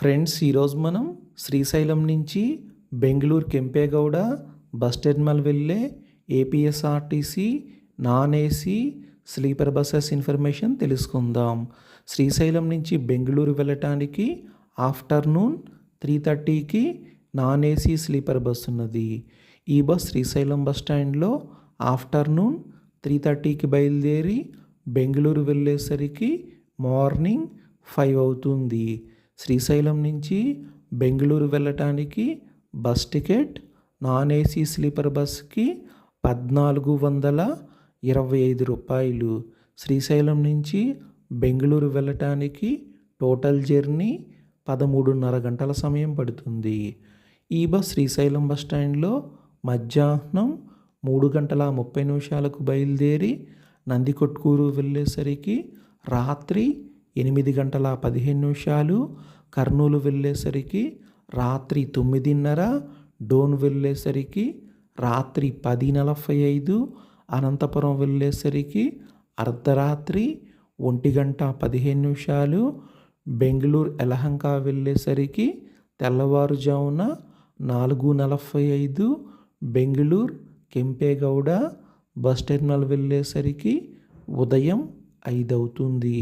Friends, ఈరోజు మనం శ్రీశైలం నుంచి బెంగళూరు కెంపేగౌడ బస్ టెర్మినల్ వెళ్ళే APSRTC non AC sleeper buses information తెలుసుకుందాం. శ్రీశైలం నుంచి బెంగళూరు వెళ్ళటానికి ఆఫ్టర్నూన్ 3:30కి నాన్ ఏసీ స్లీపర్ బస్ ఉన్నది. ఈ బస్ శ్రీశైలం బస్ స్టాండ్లో ఆఫ్టర్నూన్ 3:30కి బయలుదేరి బెంగళూరు వెళ్ళేసరికి మార్నింగ్ 5 అవుతుంది. శ్రీశైలం నుంచి బెంగళూరు వెళ్ళటానికి bus ticket non AC sleeper బస్కి 1425 రూపాయలు. శ్రీశైలం నుంచి బెంగళూరు వెళ్ళటానికి టోటల్ జర్నీ 13:30 గంటల సమయం పడుతుంది. ఈ బస్ శ్రీశైలం బస్ స్టాండ్లో మధ్యాహ్నం 3:30 బయలుదేరి నందికొట్కూరు వెళ్ళేసరికి రాత్రి 8:15, కర్నూలు వెళ్ళేసరికి రాత్రి 9:30, డోన్ వెళ్ళేసరికి రాత్రి 10:45, అనంతపురం వెళ్ళేసరికి అర్ధరాత్రి 1:15, బెంగళూరు యలహంక వెళ్ళేసరికి తెల్లవారుజామున 4:45, బెంగళూరు కెంపేగౌడ బస్ టెర్మినల్ వెళ్ళేసరికి ఉదయం 5 అవుతుంది.